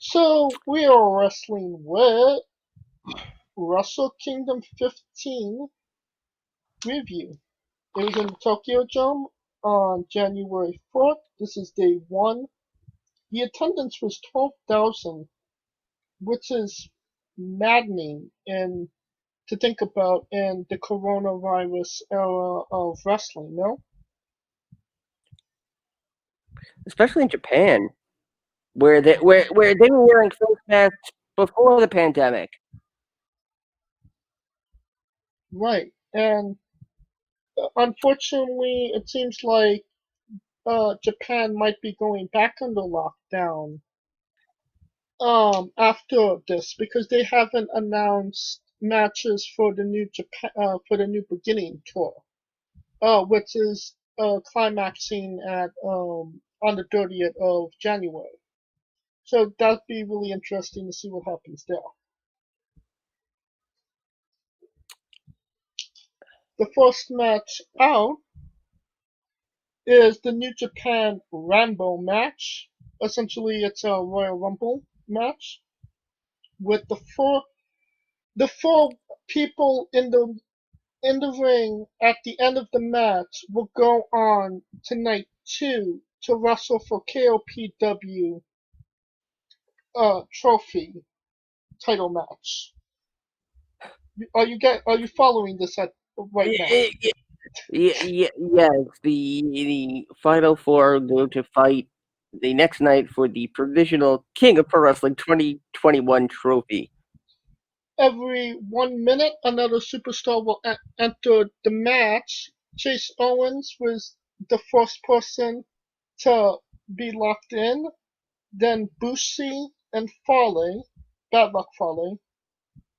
So we are wrestling with Wrestle Kingdom 15 review. It was in the Tokyo Dome on January 4th. This is day one. The attendance was 12,000, which is maddening and to think about in the coronavirus era of wrestling, no? Especially in Japan, where they were wearing face masks before the pandemic. Right. And unfortunately, it seems like Japan might be going back under lockdown after this because they haven't announced matches for the new Japan for the new beginning tour, which is climaxing at on the 30th of January. So that'd be really interesting to see what happens there. The first match out is the New Japan Rambo match. Essentially, it's a Royal Rumble match with the four people in the ring at the end of the match will go on tonight two to wrestle for KOPW trophy title match. Are you following this right now? Yes, the final four are going to fight the next night for the provisional King of Pro Wrestling 2021 trophy. Every 1 minute, another superstar will enter the match. Chase Owens was the first person to be locked in, then Bushi and Fale, Bad Luck Fale,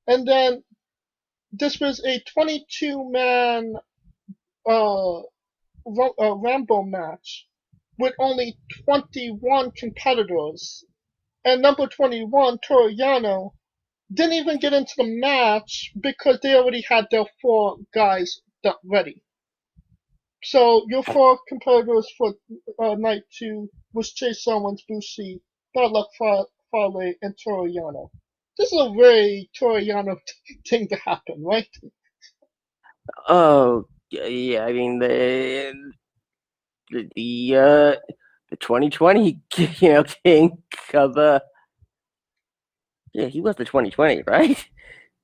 and then this was a 22-man Rambo match with only 21 competitors, and number 21, Toru Yano, didn't even get into the match because they already had their four guys ready. So your four competitors for night two was Chase Owens, Bushi, Bad Luck Fale, and Toru Yano. This is a very Toru Yano thing to happen, right? Oh, yeah, I mean the 2020 king of yeah, he was the 2020, right?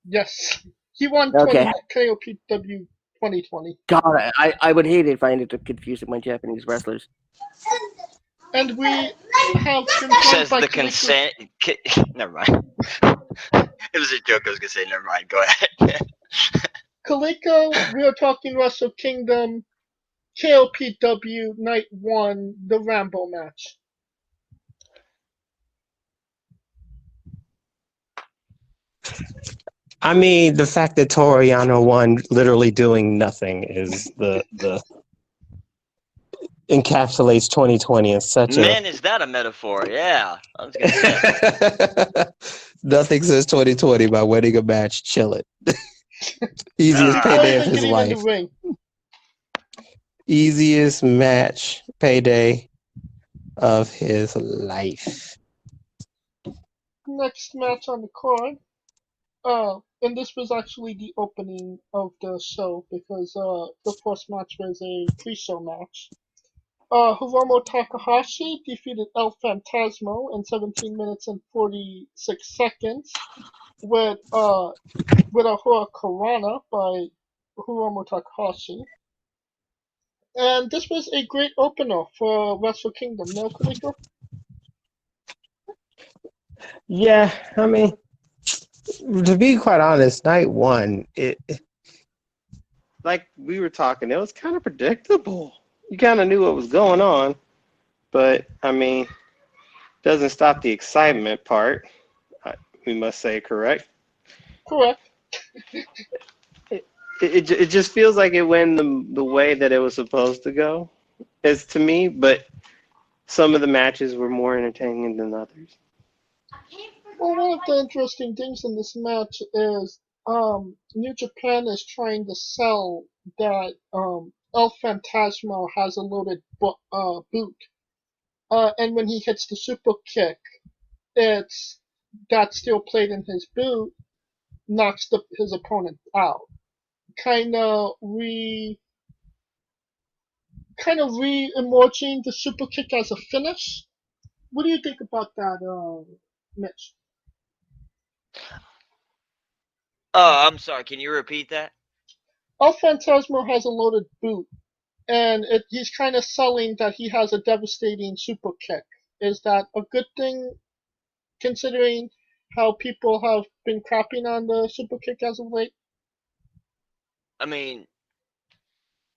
Yes. He won Okay. KOPW 2020. God, I would hate it if I ended up confusing my Japanese wrestlers. And we have been Says by the consent. Never mind. It was a joke. I was gonna say. Never mind. Go ahead. Carlito, we are talking Wrestle Kingdom, KOPW Night 1, the Rambo match. I mean, the fact that Toru Yano won literally doing nothing is the encapsulates 2020 in such Man, is that a metaphor? Yeah. I was gonna say. Nothing says 2020 by winning a match, chilling. Easiest payday of his life. Easiest match payday of his life. Next match on the card. And this was actually the opening of the show because the first match was a pre-show match. Hiromu Takahashi defeated El Phantasmo in 17 minutes and 46 seconds with a Hurricanrana by Hiromu Takahashi. And this was a great opener for Wrestle Kingdom, no, Carlito? Yeah, I mean, to be quite honest, night one, it like we were talking, it was kind of predictable. You kind of knew what was going on, but I mean, doesn't stop the excitement part. We must say, correct? Correct. It just feels like it went the way that it was supposed to go, as to me. But some of the matches were more entertaining than others. Well, one of the interesting things in this match is New Japan is trying to sell that El Phantasmo has a loaded boot. And when he hits the super kick, it's got steel plate in his boot, knocks his opponent out. Kind of re-emerging the super kick as a finish. What do you think about that, Mitch? Oh, I'm sorry. Can you repeat that? El Phantasmo has a loaded boot, and he's kind of selling that he has a devastating super kick. Is that a good thing, considering how people have been crapping on the super kick as of late? I mean,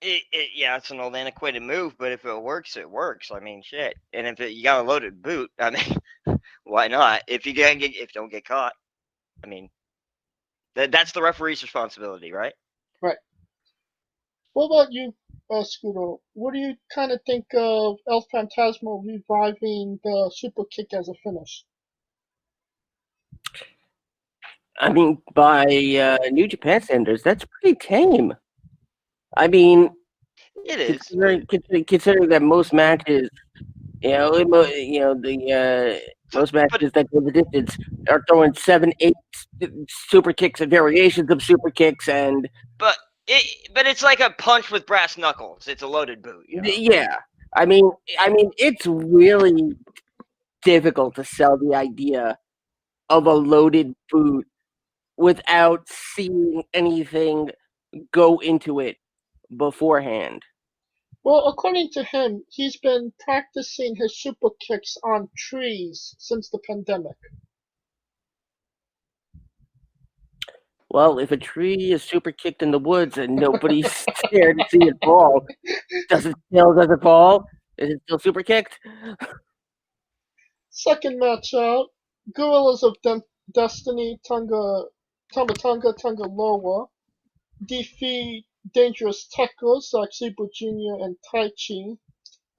yeah, it's an old antiquated move, but if it works, it works. I mean, shit. And if you got a loaded boot, I mean, why not? If you don't get caught, I mean, that's the referee's responsibility, right? Right. What about you, Scooter? What do you kind of think of El Phantasmo reviving the super kick as a finish? I mean, by New Japan standards, that's pretty tame. I mean, It is. considering that most matches, the most matches that go the distance are throwing 7, 8 super kicks and variations of super kicks, and But it's like a punch with brass knuckles. It's a loaded boot. You know? yeah. I mean, it's really difficult to sell the idea of a loaded boot without seeing anything go into it beforehand. Well, according to him, he's been practicing his super kicks on trees since the pandemic. Well, if a tree is super kicked in the woods and nobody's scared to see it fall, does it fall? Is it still super kicked? Second matchup, Gorillas of Destiny Tama Tonga Loa defeat Dangerous Techos, Zack Sabre Jr. and Tai Chi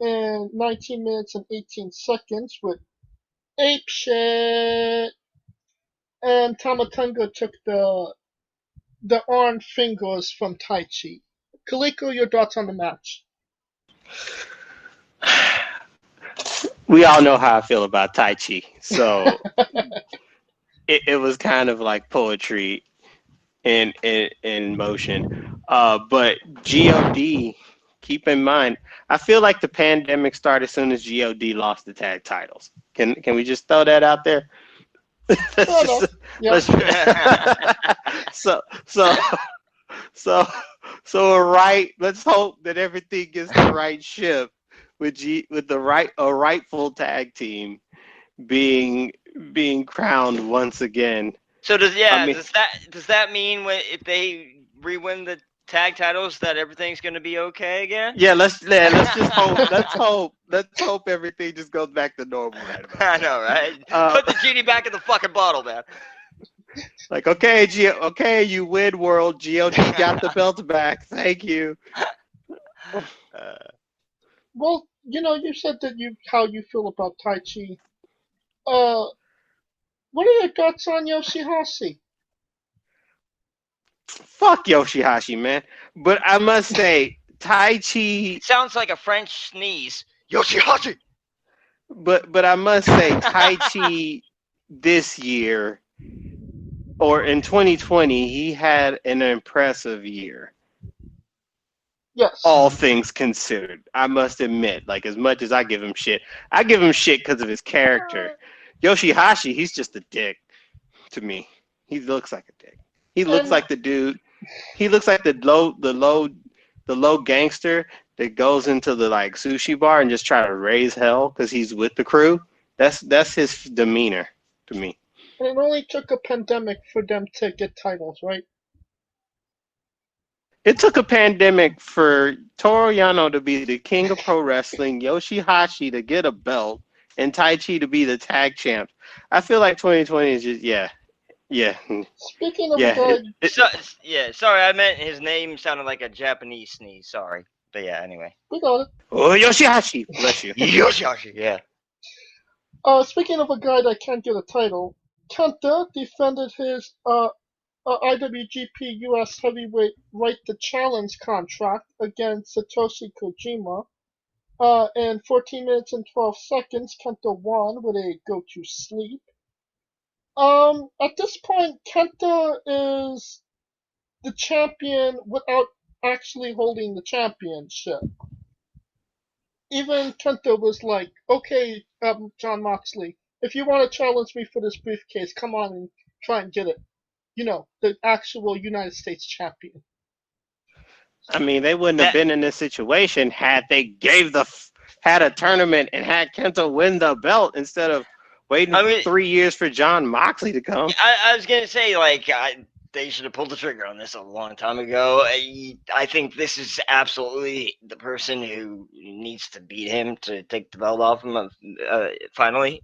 in 19 minutes and 18 seconds with ape shit. And Tama Tonga took the arm fingers from Tai Chi. Kaliko, your thoughts on the match? We all know how I feel about Tai Chi, so it was kind of like poetry in motion. But God, keep in mind, I feel like the pandemic started as soon as God lost the tag titles. Can we just throw that out there? So right. Let's hope that everything gets the right ship with a rightful tag team being crowned once again. So does that mean if they re-win the tag titles that everything's going to be okay again? Yeah, let's just hope. Let's hope everything just goes back to normal. Right about I know, right? Put the genie back in the fucking bottle, man. Like, okay, you win, world. God got the belt back. Thank you. Well, you said that how you feel about Tai Chi. What are your thoughts on Yoshihashi? Fuck Yoshihashi, man. But I must say, Tai Chi sounds like a French sneeze. Yoshihashi. But I must say, Tai Chi this year, or in 2020, he had an impressive year. Yes. All things considered, I must admit, like, as much as I give him shit because of his character. Yoshihashi, he's just a dick to me. He looks like a dick. He looks like the dude. He looks like the low gangster that goes into the like sushi bar and just try to raise hell because he's with the crew. That's his demeanor to me. And it only took a pandemic for them to get titles, right? It took a pandemic for Toru Yano to be the king of pro wrestling, Yoshihashi to get a belt, and Tai Chi to be the tag champ. I feel like 2020 is just yeah. Speaking of God, sorry, I meant his name sounded like a Japanese sneeze. Sorry, but yeah, anyway. We got it. Oh, Yoshihashi, bless you. Yoshihashi, yeah. Speaking of a guy that can't get a title, Kenta defended his IWGP US Heavyweight Right to Challenge contract against Satoshi Kojima. In 14 minutes and 12 seconds, Kenta won with a go to sleep. At this point, Kenta is the champion without actually holding the championship. Even Kenta was like, okay, John Moxley, if you want to challenge me for this briefcase, come on and try and get it. You know, the actual United States champion. I mean, they wouldn't have been in this situation had they had a tournament and had Kenta win the belt instead of waiting 3 years for John Moxley to come. I was gonna say, like, they should have pulled the trigger on this a long time ago. I think this is absolutely the person who needs to beat him to take the belt off him finally.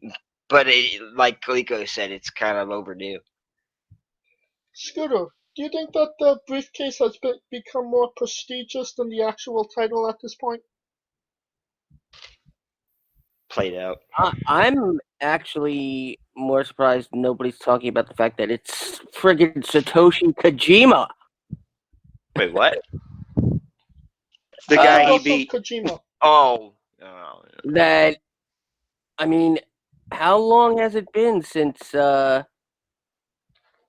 But like Carlito said, it's kind of overdue. Scooter, do you think that the briefcase has become more prestigious than the actual title at this point? Played out. I'm actually more surprised nobody's talking about the fact that it's friggin' Satoshi Kojima. Wait, what? The guy he beat. Kojima. Oh. That, I mean, how long has it been since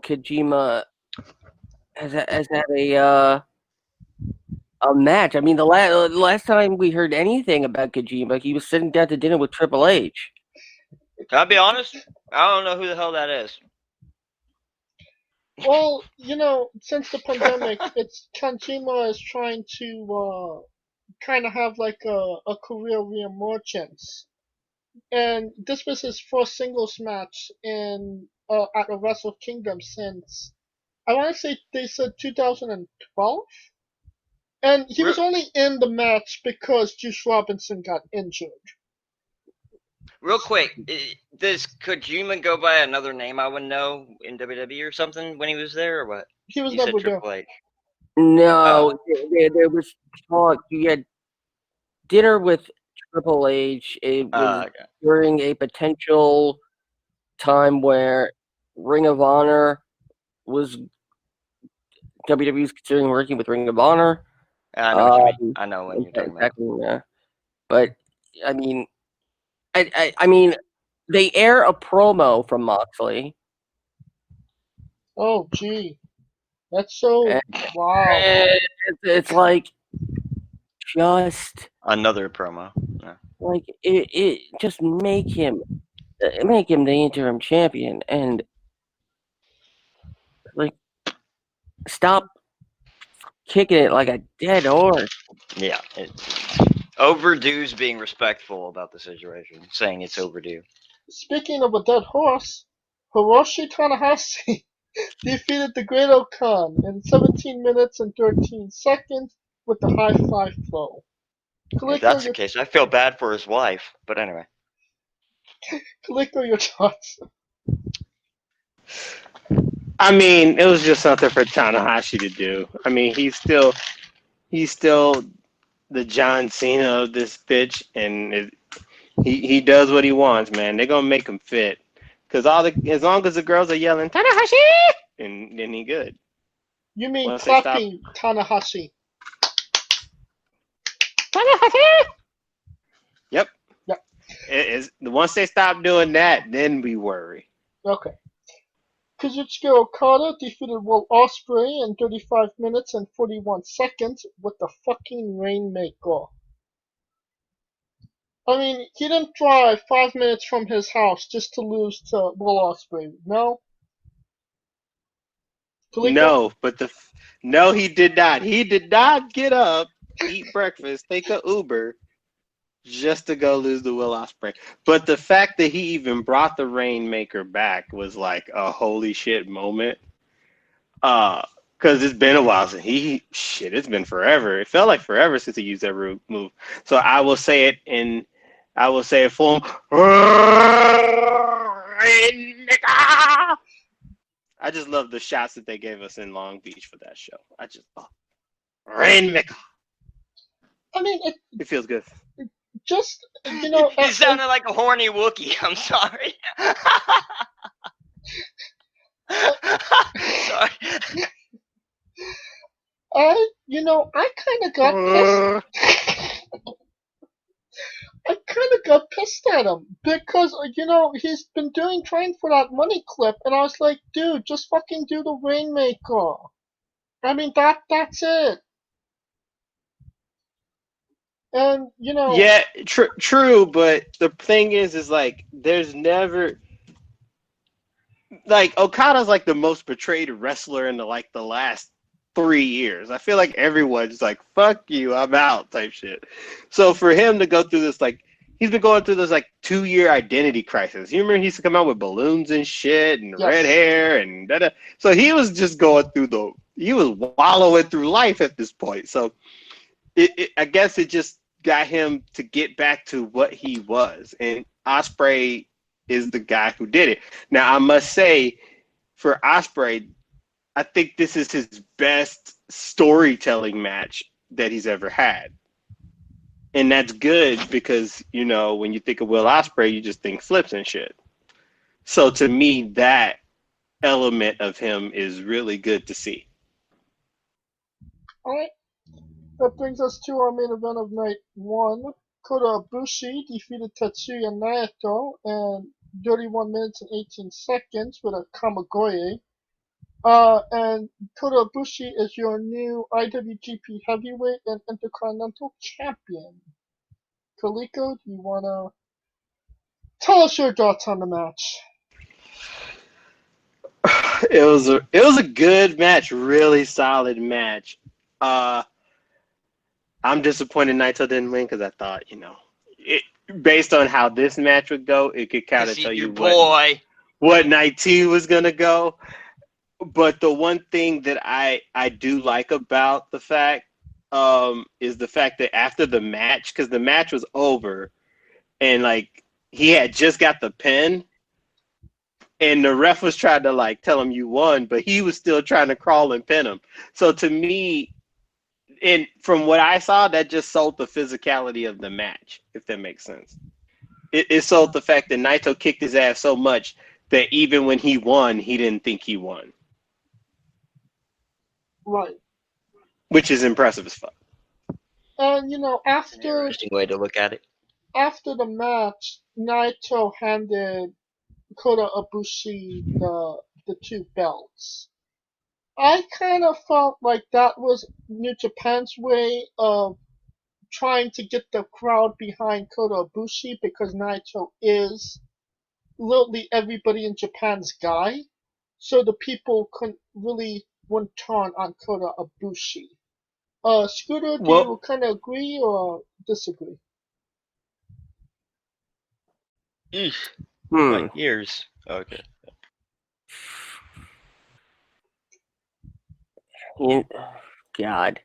Kojima has had a match? I mean, the last time we heard anything about Kojima, he was sitting down to dinner with Triple H. Can I be honest? I don't know who the hell that is. Well, you know, since the pandemic, it's Kojima is trying to kind of have like a career reemergence, and this was his first singles match in at a Wrestle Kingdom since I want to say they said 2012, and he was only in the match because Juice Robinson got injured. Real quick, does Kojima go by another name I would know in WWE or something when he was there, or what? He was You never said there. Triple H. No, there was talk. You had dinner with Triple H. It was during a potential time where Ring of Honor was WWE was considering working with Ring of Honor. I know what you mean. I know what you're talking about. But I mean, I mean, they air a promo from Moxley. Oh, gee, that's so wow. It's like just another promo. Yeah. Like it just make him the interim champion and like stop kicking it like a dead horse. Yeah, overdue's being respectful about the situation, saying it's overdue. Speaking of a dead horse, Hiroshi Tanahashi defeated the Great Okan in 17 minutes and 13 seconds with the high five throw. If that's the case, I feel bad for his wife, but anyway. Carlito, your thoughts? I mean, it was just something for Tanahashi to do. I mean, he's still the John Cena of this bitch, and he does what he wants, man. They're gonna make him fit, cause as long as the girls are yelling Tanahashi, and then he good. You mean clapping Tanahashi? Tanahashi. Yep. Once they stop doing that, then we worry. Okay. Kazuchika Okada defeated Will Ospreay in 35 minutes and 41 seconds with the fucking Rainmaker. I mean, he didn't drive 5 minutes from his house just to lose to Will Ospreay, no? Carlito? No, he did not. He did not get up, eat breakfast, take an Uber, just to go lose to Will Ospreay. But the fact that he even brought the Rainmaker back was like a holy shit moment. Because it's been a while since it's been forever. It felt like forever since he used that move. So I will say it for him. I just love the shots that they gave us in Long Beach for that show. Rainmaker. I mean, it feels good. Just, you know... You sounded like a horny Wookiee. I'm sorry. Sorry. I kind of got pissed. I kind of got pissed at him because he's been trying for that money clip, and I was like, dude, just fucking do the Rainmaker. I mean that's it. And Yeah, true, but the thing is like there's never like Okada's like the most portrayed wrestler in the last 3 years. I feel like everyone's like, fuck you, I'm out type shit. So for him to go through this, like, he's been going through this like 2-year identity crisis. You remember he used to come out with balloons and shit and Yes. red hair and da-da. So he was just going through he was wallowing through life at this point. So I guess it just got him to get back to what he was. And Ospreay is the guy who did it. Now, I must say, for Ospreay, I think this is his best storytelling match that he's ever had. And that's good because, when you think of Will Ospreay, you just think flips and shit. So to me, that element of him is really good to see. Alright. That brings us to our main event of night 1. Kota Ibushi defeated Tetsuya Naito in 31 minutes and 18 seconds with a Kamagoye. And Kota Ibushi is your new IWGP Heavyweight and Intercontinental Champion. Carlito, do you want to tell us your thoughts on the match? It was a good match, really solid match. I'm disappointed Naito didn't win because I thought, based on how this match would go, it could kind of tell you what night 2 was gonna go. But the one thing that I do like about the fact is the fact that after the match, because the match was over, and like he had just got the pin, and the ref was trying to like tell him you won, but he was still trying to crawl and pin him. So to me, and from what I saw, that just sold the physicality of the match, if that makes sense. It sold the fact that Naito kicked his ass so much that even when he won, he didn't think he won. Right. Which is impressive as fuck. And, That's an interesting way to look at it. After the match, Naito handed Kota Ibushi the 2 belts. I kind of felt like that was New Japan's way of trying to get the crowd behind Kota Ibushi because Naito is literally everybody in Japan's guy. So the people wouldn't turn on Kota Ibushi. Scooter, do you kind of agree or disagree? Like years. Okay. God.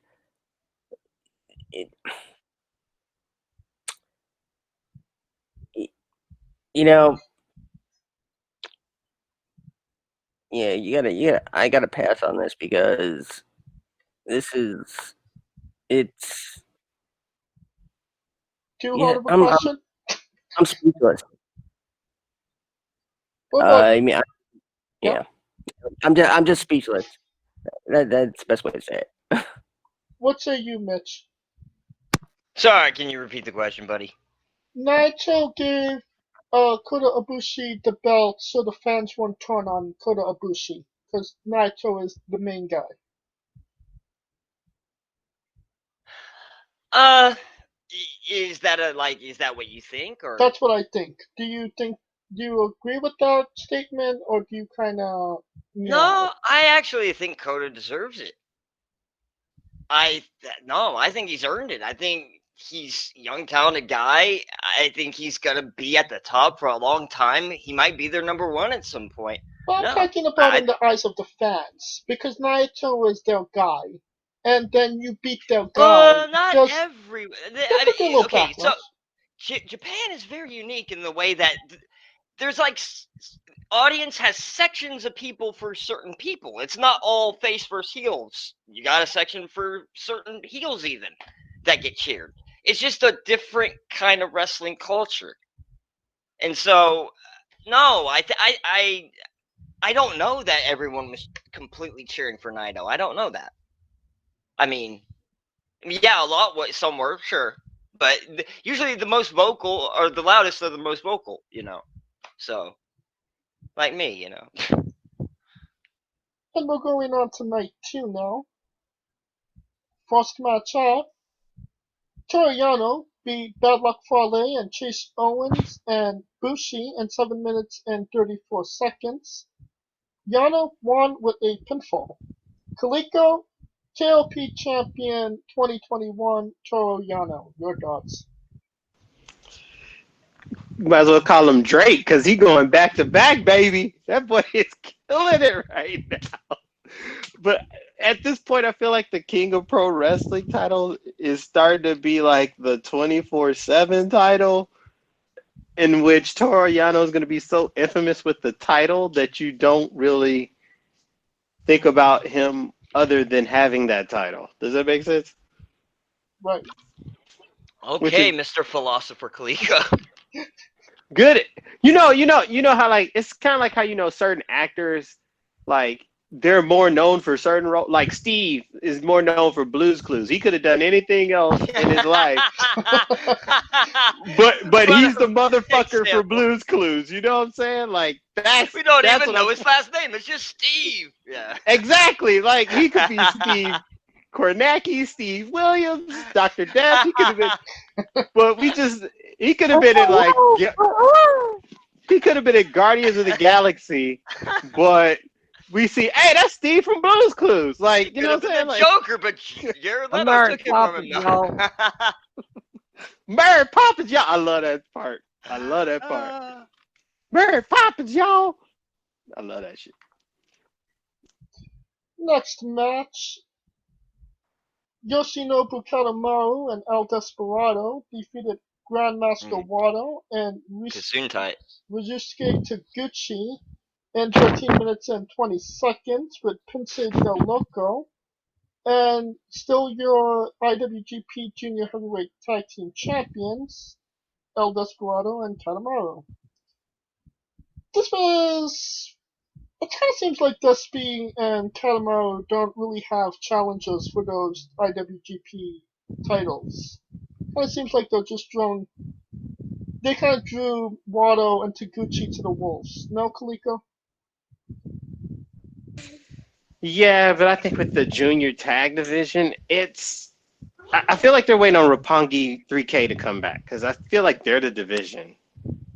I gotta pass on this because it's Too hard of a question? I'm speechless. I'm just speechless. That's the best way to say it. What say you, Mitch? Sorry, can you repeat the question, buddy? Naito gave Kota Ibushi the belt so the fans won't turn on Kota Ibushi because Naito is the main guy. Is that what you think, or? That's what I think. Do you agree with that statement, or do you kind of? No, I actually think Kota deserves it. I think he's earned it. I think he's a young, talented guy. I think he's gonna be at the top for a long time. He might be their number 1 at some point. Well, I'm talking about in the eyes of the fans, because Naito is their guy, and then you beat their guy. Not every. Okay, so Japan is very unique in the way that there's like audience has sections of people for certain people. It's not all face versus heels. You got a section for certain heels even that get cheered. It's just a different kind of wrestling culture. And so, no, I don't know that everyone was completely cheering for Naito. I don't know that. I mean, yeah, some were, sure. but usually the most vocal or the loudest are the most vocal, you know. So, like me, you know. And we're going on to night 2 now. First match out. Toru Yano beat Bad Luck Fale and Chase Owens and Bushi in 7 minutes and 34 seconds. Yano won with a pinfall. Carlito, KLP champion 2021, Toru Yano. Your thoughts? Might as well call him Drake because he going back to back, baby. That boy is killing it right now. But at this point, I feel like the King of Pro Wrestling title is starting to be like the 24/7 title, in which Toru Yano is going to be so infamous with the title that you don't really think about him other than having that title. Does that make sense? Right. Okay, Mr. Philosopher Kaliko. Good. You know how like it's kind of like how certain actors like they're more known for certain roles. Like Steve is more known for Blue's Clues. He could have done anything else in his life, but he's the motherfucker for Blue's Clues. You know what I'm saying? Like we don't even know his last name. It's just Steve. Yeah. Exactly. Like he could be Steve Kornacki, Steve Williams, Dr. Death. He could have been, but he could have been in like he could have been in Guardians of the Galaxy, but we see, hey, that's Steve from Blue's Clues. Like, you know what I'm saying? Like, Joker, but Jared Leto took it from him. Mary Poppins, y'all. I love that part. Mary Poppins, y'all. I love that shit. Next match. Yoshinobu Kanemaru and El Desperado defeated Grandmaster Wado and Ryusuke Taguchi in 13 minutes and 20 seconds with Pince del Loco. And still your IWGP Junior Heavyweight Tag Team Champions, El Desperado and Kanemaru. This was... It kind of seems like Despy and Kanemaru don't really have challenges for those IWGP titles. Kind of seems like they're just thrown... They kind of drew Wado and Taguchi to the wolves. No, Kaliko? Yeah, but I think with the junior tag division, I feel like they're waiting on Roppongi 3K to come back because I feel like they're the division.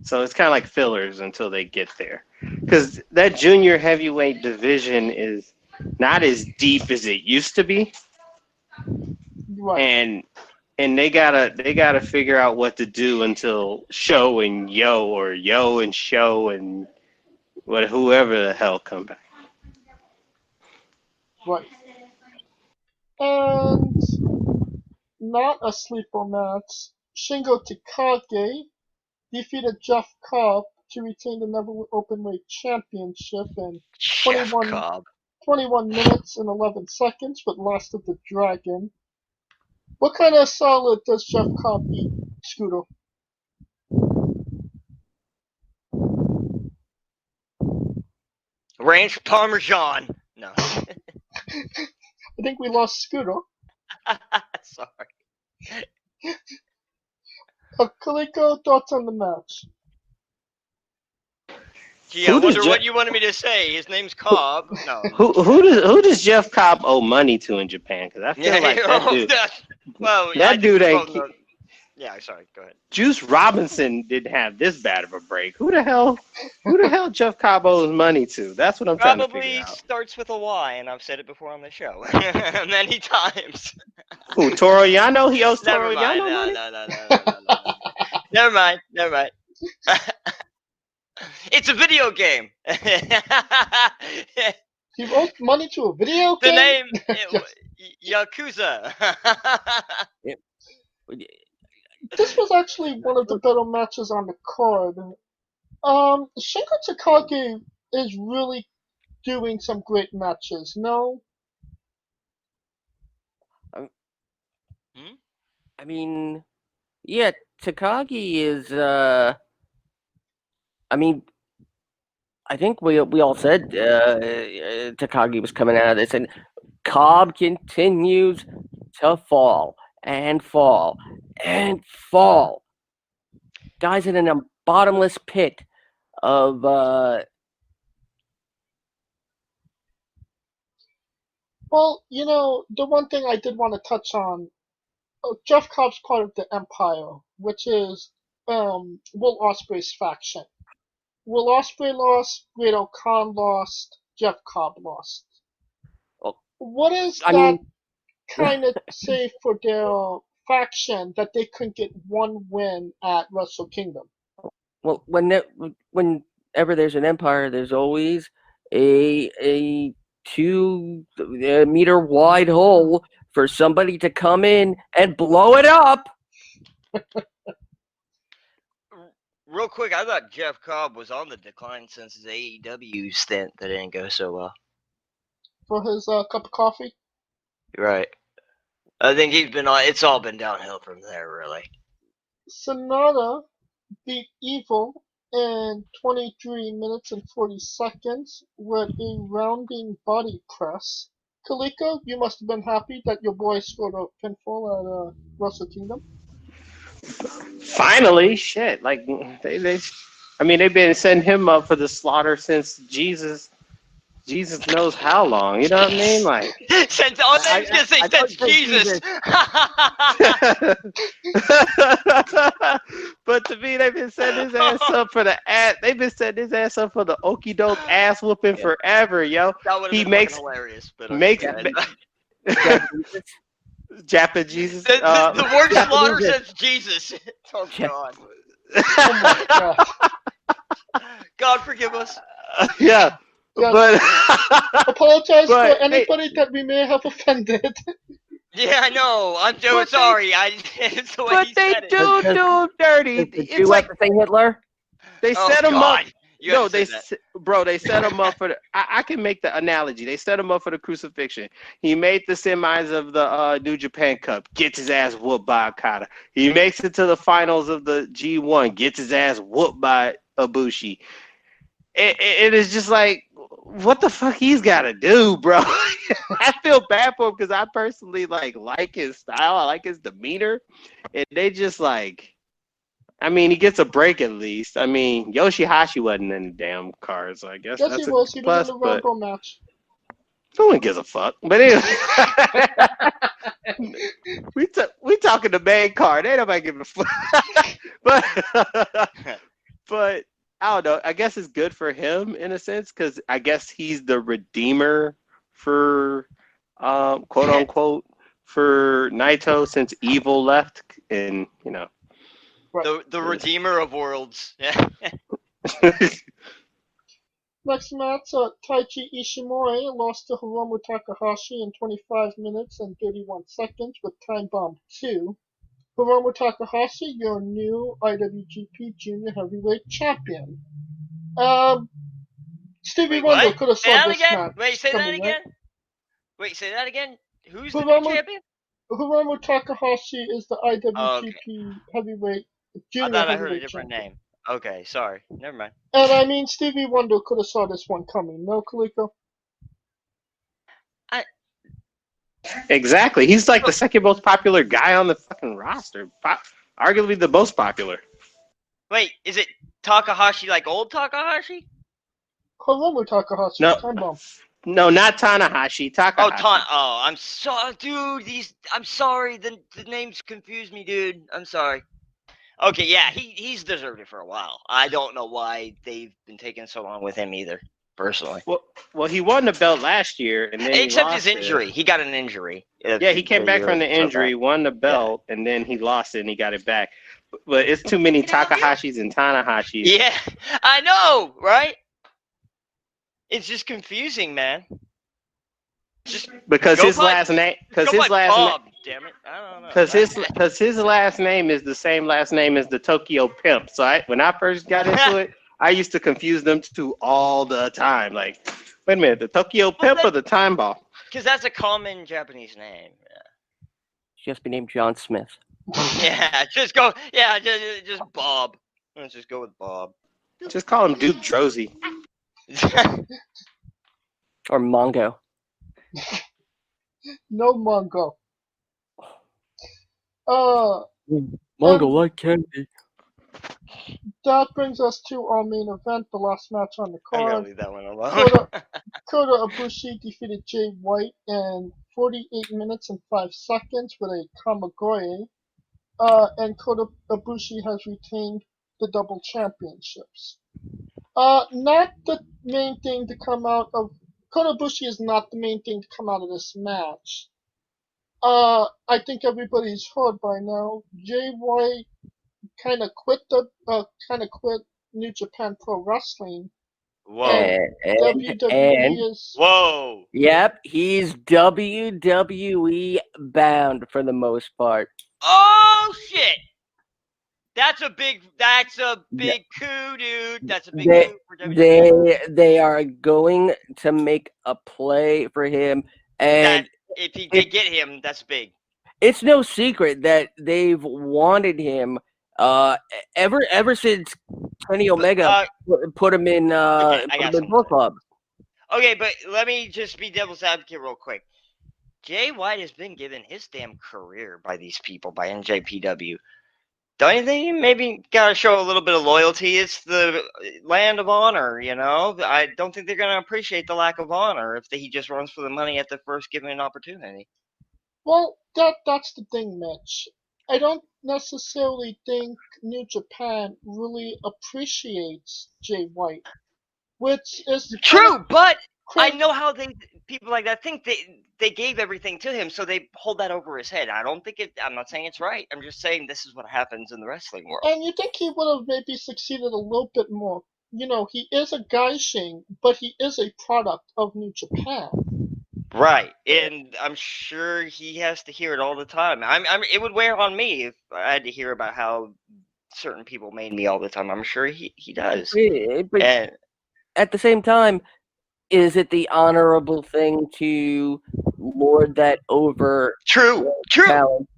So it's kind of like fillers until they get there. Because that junior heavyweight division is not as deep as it used to be. Right. And they gotta figure out what to do until Show and Yo or Yo and Show and whoever the hell come back. Right. And not a sleeper match. Shingo Takagi defeated Jeff Cobb to retain the Never Openweight Championship in 21 minutes and 11 seconds with Last of the Dragon. What kind of salad does Jeff Cobb eat, Scooter? Ranch Parmesan. No. I think we lost Scooter. Sorry. Kaliko, thoughts on the match? Gee, I wonder what you wanted me to say. His name's Cobb. No. Who does Jeff Cobb owe money to in Japan? Because I feel like that dude. That dude ain't. Yeah, sorry. Go ahead. Juice Robinson didn't have this bad of a break. Who the hell Jeff Cobb owes money to? That's what I'm trying to figure out. Probably starts with a Y, and I've said it before on the show many times. Who, Toru Yano? He owes Toru Yano money? No. Never mind. It's a video game. He owes money to a video the game? The name, Yakuza. This was actually one of the better matches on the card. Shingo Takagi is really doing some great matches, no? I mean, yeah, Takagi is, I mean, I think we all said Takagi was coming out of this, and Cobb continues to fall and fall. and fall. Dies in a bottomless pit of Well, the one thing I did want to touch on, Jeff Cobb's part of the Empire, which is Will Ospreay's faction. Will Ospreay lost, Great Khan lost, Jeff Cobb lost. Well, What is I that mean, kind of say for their faction that they couldn't get one win at Wrestle Kingdom? well, whenever there's an empire, there's always a 2-meter wide hole for somebody to come in and blow it up. Real quick, I thought Jeff Cobb was on the decline since his AEW stint that didn't go so well. For his cup of coffee? Right. I think he's been on. It's all been downhill from there, really. Sonata beat Evil in 23 minutes and 40 seconds with a rounding body press. Kaliko, you must have been happy that your boy scored a pinfall at Wrestle Kingdom. Finally, shit. Like they've been setting him up for the slaughter since Jesus knows how long. You know what I mean? Like since Jesus. But to me, they've been setting his ass up for the okie doke ass whooping forever, yo. That would have been hilarious. But Japanese Jesus. The worst slaughter since Jesus. Oh God. Oh my God. God forgive us. Yeah. But apologize for anybody that we may have offended. Yeah, I know. I'm so sorry. But they do him dirty. It's like the thing, Hitler. They set him up. No, they set him up for the. I can make the analogy. They set him up for the crucifixion. He made the semis of the New Japan Cup, gets his ass whooped by Okada. He makes it to the finals of the G1, gets his ass whooped by Ibushi. It is just like, what the fuck he's got to do, bro? I feel bad for him because I personally like his style. I like his demeanor. And they just he gets a break at least. I mean, Yoshihashi wasn't in the damn card, so I guess yes, that's he was. He was plus, in the Rumble match. No one gives a fuck. But anyway, we talking the main card. Ain't nobody giving a fuck. but I don't know. I guess it's good for him in a sense because I guess he's the redeemer for quote unquote for Naito since Evil left, and the redeemer of worlds. Yeah. Next match, Taichi Ishimori lost to Hiromu Takahashi in 25 minutes and 31 seconds with Time Bomb 2. Hiromu Takahashi, your new IWGP Junior Heavyweight Champion. Stevie Wonder could have saw this match. Wait, say that again? Right? Wait, say that again? Who's the new champion? Hiromu Takahashi is the IWGP Heavyweight Junior I thought I heard a Heavyweight different Champion. name. Okay, sorry. Never mind. And I mean, Stevie Wonder could have saw this one coming. No, Kaliko? Exactly. He's like the second most popular guy on the fucking roster. Arguably the most popular. Wait, is it Takahashi like old Takahashi? Hiromu Takahashi. No. Time Bomb. No, not Tanahashi. Takahashi. I'm sorry, dude. I'm sorry. The names confuse me, dude. I'm sorry. Okay, yeah, he's deserved it for a while. I don't know why they've been taking so long with him either, personally. Well, he won the belt last year, and then except his injury. He got an injury. Yeah, he came back from the injury, won the belt, and then he lost it, and he got it back. But it's too many Takahashis and Tanahashis. Yeah, I know, right? It's just confusing, man. Just because his last name, damn it, I don't know. Because his last name is the same last name as the Tokyo Pimp. So when I first got into it, I used to confuse them two all the time. Like, wait a minute, the Tokyo Pimp or the Time Bomb? Because that's a common Japanese name. Yeah. Just be named John Smith. Yeah, just go. Yeah, just Bob. Let's just go with Bob. Just call him Duke Drozy. Or Mongo. No Mongo. Mango like candy. That brings us to our main event, the last match on the I'm gonna card. leave that one alone. Kota Ibushi defeated Jay White in 48 minutes and 5 seconds with a Kamagoye. And Kota Ibushi has retained the double championships. Not the main thing to come out of Kota Ibushi is not the main thing to come out of this match. I think everybody's heard by now. Jay White kind of quit New Japan Pro Wrestling. Whoa. And WWE is Whoa. yep, he's WWE bound for the most part. Oh shit. That's a big coup, dude. That's a big coup for WWE. They are going to make a play for him, and if they get him, that's big. It's no secret that they've wanted him ever since Kenny Omega put him in Bullet Club. Okay, but let me just be devil's advocate real quick. Jay White has been given his damn career by these people, by NJPW. Don't you think maybe gotta show a little bit of loyalty? It's the land of honor, you know? I don't think they're gonna appreciate the lack of honor if he just runs for the money at the first given opportunity. Well, that's the thing, Mitch. I don't necessarily think New Japan really appreciates Jay White, which is true, but I know how people like that think they gave everything to him, so they hold that over his head. I'm not saying it's right. I'm just saying this is what happens in the wrestling world. And you think he would have maybe succeeded a little bit more. You know, he is a gaijin, but he is a product of New Japan. Right, and I'm sure he has to hear it all the time. It would wear on me if I had to hear about how certain people made me all the time. I'm sure he does. But and at the same time, is it the honorable thing to lord that over? True. Talent?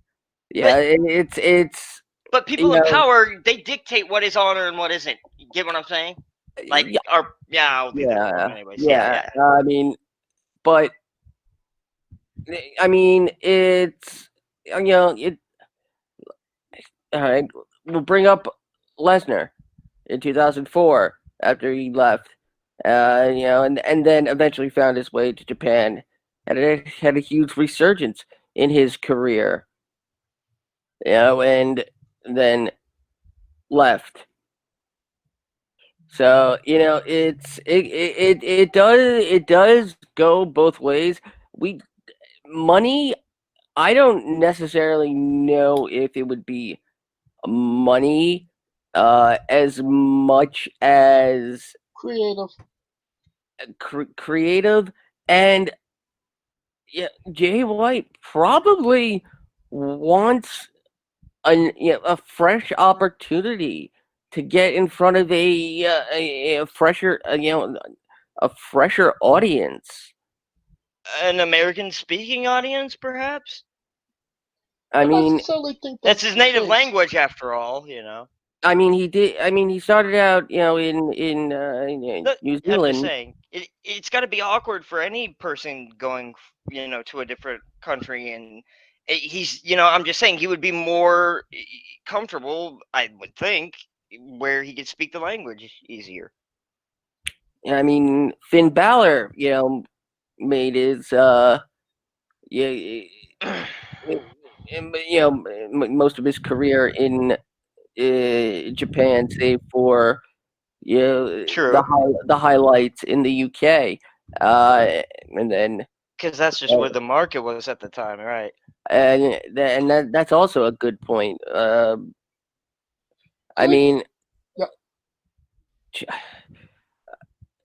Yeah, it's. But people in power, they dictate what is honor and what isn't. You get what I'm saying? Like, I'll do that anyways. Yeah. I mean, but I mean, it's it. All right, we'll bring up Lesnar in 2004 after he left. And then eventually found his way to Japan, and it had a huge resurgence in his career. And then left. So it does go both ways. Money. I don't necessarily know if it would be money as much as creative, and Jay White probably wants a fresh opportunity to get in front of a fresher audience, an American speaking audience, perhaps. I mean, that's his native language, after all. I mean, he did. I mean, he started out, in New Zealand. I'm just saying, it's got to be awkward for any person going, to a different country, and he's, I'm just saying, he would be more comfortable, I would think, where he could speak the language easier. I mean, Finn Balor, made his, most of his career in Japan, save for the highlights in the UK, and then because that's just where the market was at the time, right? And that's also a good point. I mean,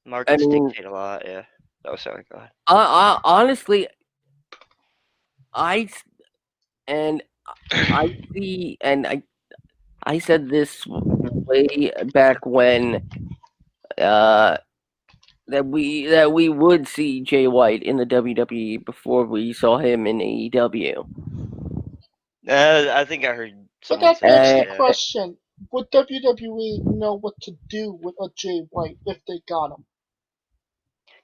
markets dictate a lot. Yeah. Oh, sorry. Go ahead. Honestly, I see, and I said this way back when that we would see Jay White in the WWE before we saw him in AEW. I think I heard. But that begs the question: would WWE know what to do with a Jay White if they got him?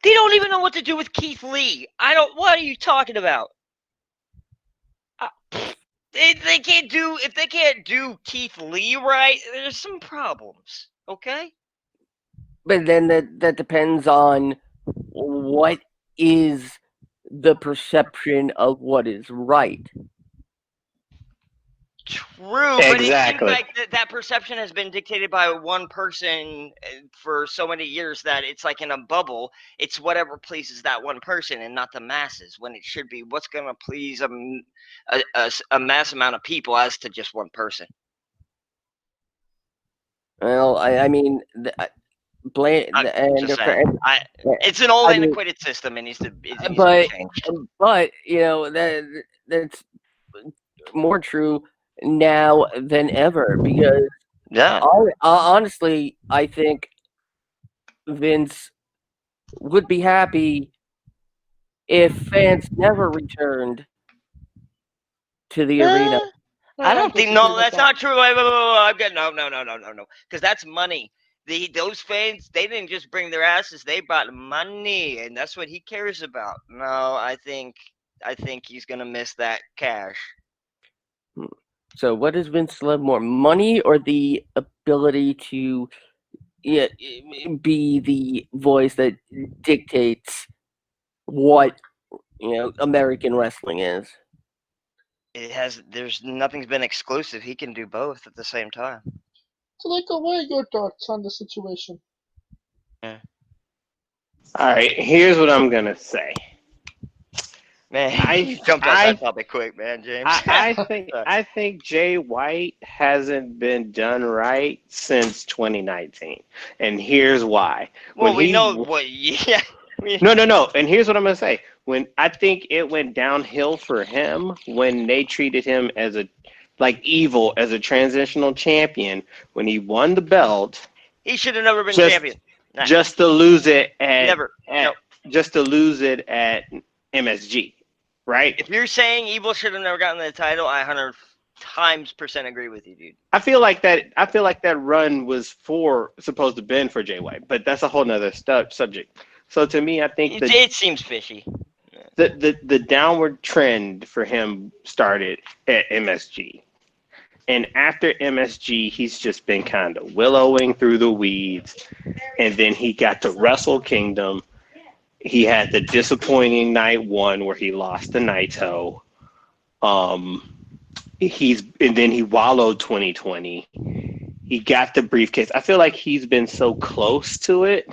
They don't even know what to do with Keith Lee. What are you talking about? They can't do if they can't do Keith Lee right. There's some problems. Okay. But then that depends on what is the perception of what is right. True, but it seems Exactly. like that perception has been dictated by one person for so many years that it's like in a bubble. It's whatever pleases that one person and not the masses, when it should be what's going to please a mass amount of people as to just one person. Well, I mean, blame and Just saying. It's an old antiquated system. It needs to be changed. But you know that's more true now than ever because Yeah. honestly, I think Vince would be happy if fans never returned to the arena. I don't think that's not true. Wait, I'm getting no, because that's money. Those fans, they didn't just bring their asses; they brought money, and that's what he cares about. No, I think he's gonna miss that cash. So, what does Vince love more, money or the ability to be the voice that dictates what American wrestling is? There's nothing's been exclusive. He can do both at the same time. So, like, what are your thoughts on the situation? Yeah. All right, here's what I'm gonna say. Man, you jumped off that topic quick, man, James. I think Jay White hasn't been done right since 2019, and here's why. Well, we know what. Yeah. No. And here's what I'm gonna say. When I think it went downhill for him when they treated him as evil as a transitional champion when he won the belt. He should have never been champion. Nah. Just to lose it at just to lose it at MSG, right? If you're saying Evil should have never gotten the title, I 100% agree with you, dude. I feel like that run was supposed to been for Jay White, but that's a whole nother subject. So to me, I think it seems fishy. The downward trend for him started at MSG. And after MSG, he's just been kind of willowing through the weeds. And then he got to Wrestle Kingdom. He had the disappointing night one where he lost to Naito. And then he wallowed 2020. He got the briefcase. I feel like he's been so close to it,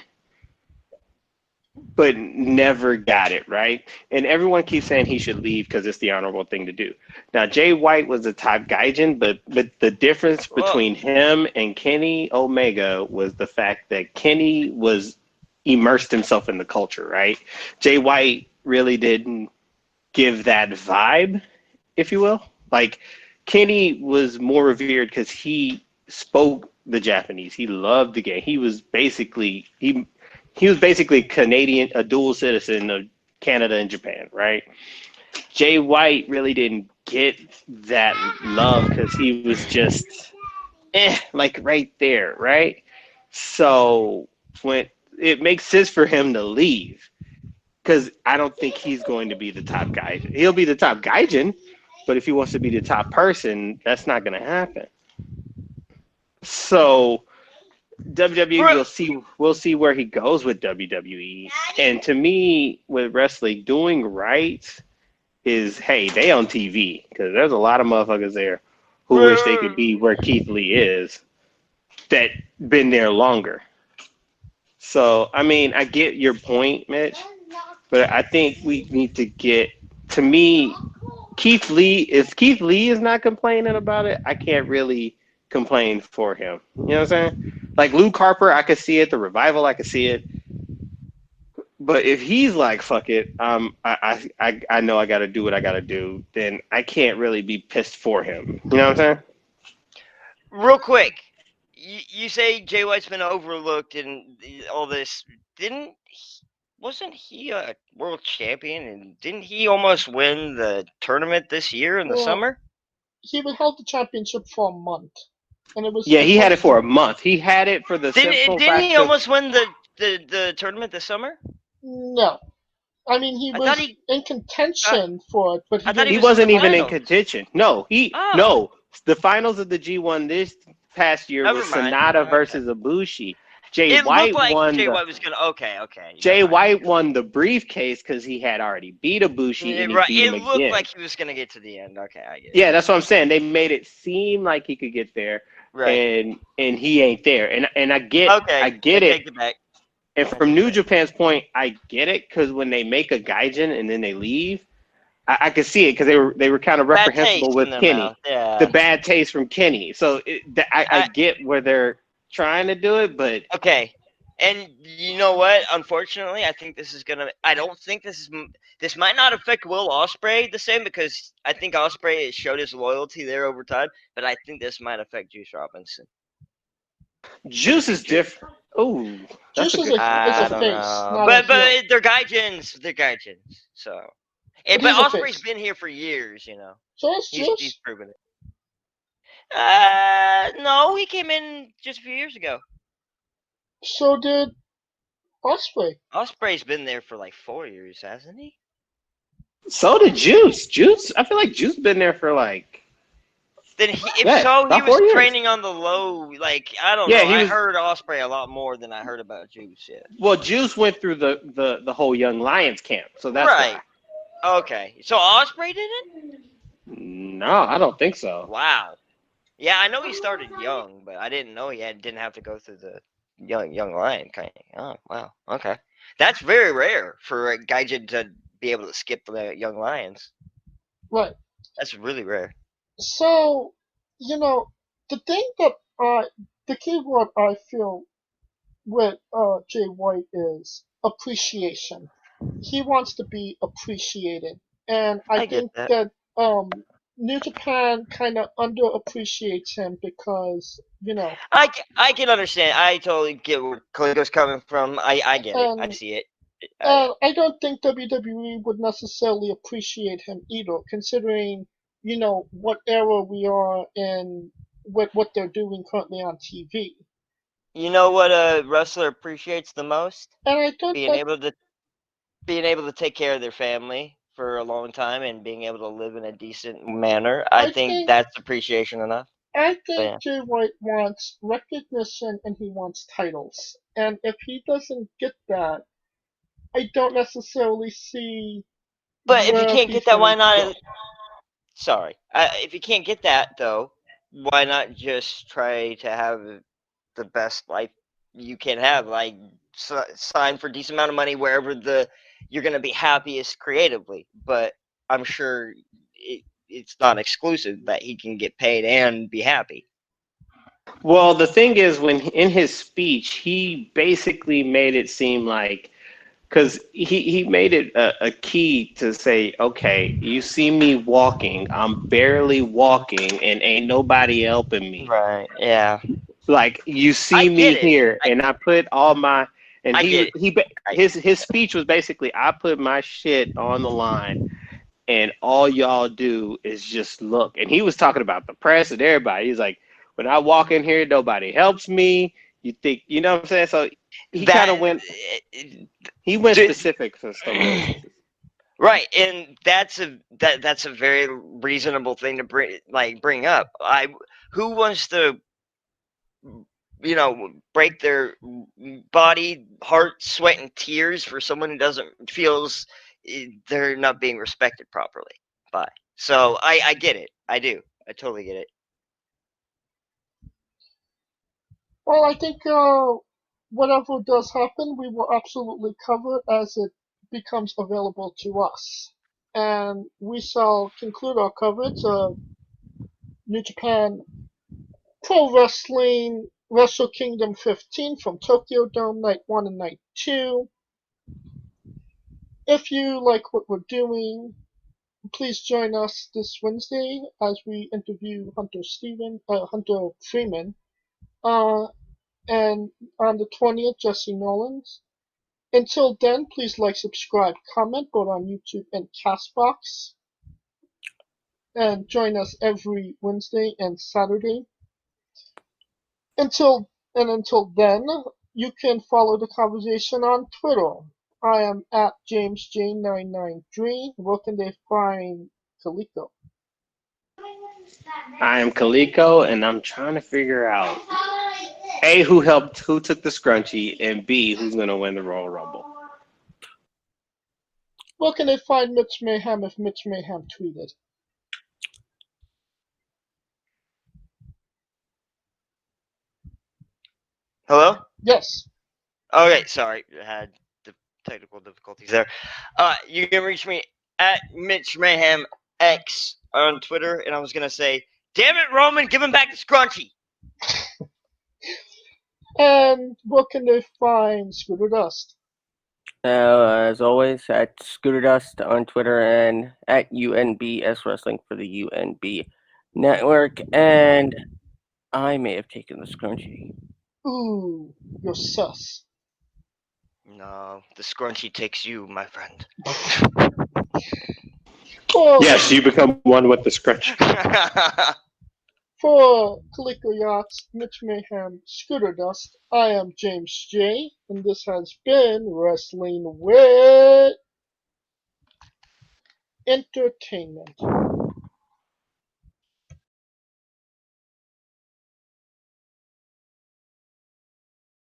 but never got it, right? And everyone keeps saying he should leave because it's the honorable thing to do. Now, Jay White was a top gaijin, but the difference between him and Kenny Omega was the fact that Kenny was immersed himself in the culture, right? Jay White really didn't give that vibe, if you will. Like, Kenny was more revered because he spoke the Japanese. He loved the game. He was basically Canadian, a dual citizen of Canada and Japan, right? Jay White really didn't get that love because he was just right there, right? So when it makes sense for him to leave, because I don't think he's going to be the top guy. He'll be the top gaijin, but if he wants to be the top person, that's not going to happen. So WWE, we'll see where he goes with WWE. And to me, with wrestling, doing right is, hey, they on TV, because there's a lot of motherfuckers there who wish they could be where Keith Lee is, that been there longer. So, I mean, I get your point, Mitch, but I think we need to get, to me, Keith Lee, if Keith Lee is not complaining about it, I can't really complain for him. You know what I'm saying? Like Luke Harper, I could see it. The Revival, I could see it. But if he's like, fuck it, I know I got to do what I got to do, then I can't really be pissed for him. You know what I'm saying? Real quick, you say Jay White's been overlooked and all this. Wasn't he a world champion? And didn't he almost win the tournament this year in the summer? He held the championship for a month. And it was he had it for a month. He had it for the Didn't he almost win the tournament this summer? No. I mean, he I was thought he. in contention for it, but he I thought didn't. He was in wasn't the even in finals. contention. No, Oh. no. The finals of the G1 this past year Never was mind. Sonata Okay. versus Ibushi. Jay It looked White like won Jay the White was gonna. Okay. Jay never mind. White won the briefcase because he had already beat Ibushi and he Right. beat It him looked again. like he was gonna get to the end. Okay, I get it. Yeah, that's what I'm saying. They made it seem like he could get there, Right. and he ain't there. And I get Okay. I get I it. take it back. And from New Japan's point, I get it because when they make a gaijin and then they leave, I could see it because they were kind of Bad reprehensible taste with in their Kenny, mouth. Yeah. the bad taste from Kenny. So I get where they're trying to do it, but Okay. And you know what? Unfortunately, I think this is gonna. I don't think this is. This might not affect Will Ospreay the same because I think Ospreay showed his loyalty there over time. But I think this might affect Juice Robinson. Juice is different. Oh, that's Juice a is good. a I don't face, know. not But a heel. they're gaijins. They're gaijins. So. But But he's a Ospreay's face. been here for years. You know. So is He's Juice. proven it. No, he came in just a few years ago. So did Ospreay. Ospreay's been there for like 4 years, hasn't he? So did Juice. Juice, I feel like Juice been there for like. Then if Yeah, so, he about was 4 years. training on the low. Like I don't Yeah, know. he I was- heard Ospreay a lot more than I heard about Juice. Yeah. Well, Juice went through the whole Young Lions camp, so that's Right. Okay. So Ospreay did it? why. No, I don't think so. Wow. Yeah, I know he started young, but I didn't know didn't have to go through the young lion kind of. Oh wow. Okay. That's very rare for a gaijin to be able to skip the young lions. Right. That's really rare. So, the thing that the key word I feel with Jay White is appreciation. He wants to be appreciated, and I get think that. that New Japan kind of underappreciates him because I can understand. I totally get where Carlito's coming from. I get it. I and see it. I don't think WWE would necessarily appreciate him either, considering what era we are in with what they're doing currently on TV. You know what a wrestler appreciates the most? And I thought Being that able to take care of their family for a long time and being able to live in a decent manner. I think that's appreciation enough. I think Yeah. Jay White wants recognition and he wants titles. And if he doesn't get that, I don't necessarily see But if you where can't he's get that, why going to not? go. Sorry. If you can't get that though, why not just try to have the best life you can have? Like sign for a decent amount of money wherever you're going to be happiest creatively. But I'm sure it's not exclusive that he can get paid and be happy. Well, the thing is, when in his speech, he basically made it seem like, because he made it a key to say, okay, you see me walking, I'm barely walking, and ain't nobody helping me. Right. Yeah. Like you see me here, and I put all my, and his speech was basically, I put my shit on the line, and all y'all do is just look. And he was talking about the press and everybody. He's like, when I walk in here, nobody helps me. You think, you know what I'm saying? So he kind of went specific for some of those things. Right, and that's a very reasonable thing to bring up. Who wants to break their body, heart, sweat, and tears for someone who feels they're not being respected properly by. So I get it. I do. I totally get it. Well, I think whatever does happen, we will absolutely cover it as it becomes available to us. And we shall conclude our coverage of New Japan Pro Wrestling Wrestle Kingdom 15 from Tokyo Dome Night 1 and Night 2. If you like what we're doing, please join us this Wednesday as we interview Hunter Freeman. And on the 20th, Jesse Nolan's. Until then, please like, subscribe, comment both on YouTube and Castbox. And join us every Wednesday and Saturday. Until then, you can follow the conversation on Twitter. I am at JamesJ993. Where can they find Carlito? I am Kaliko, and I'm trying to figure out A, who took the scrunchie, and B, who's going to win the Royal Rumble. Where can they find Mitch Mayhem if Mitch Mayhem tweeted? Hello? Yes. Okay, sorry. I had the technical difficulties there. You can reach me at Mitch Mayhem X on Twitter, and I was gonna say, damn it, Roman, give him back the scrunchie. And where can they find Scooter Dust? As always, at Scooter Dust on Twitter and at UNBS Wrestling for the UNB Network. And I may have taken the scrunchie. Ooh, you're sus. No, the scrunchie takes you, my friend. Yes, you become one with the scrunchie. For Kaliko Yachts, Mitch Mayhem, Scooter Dust, I am James J, and this has been Wrestling with Entertainment.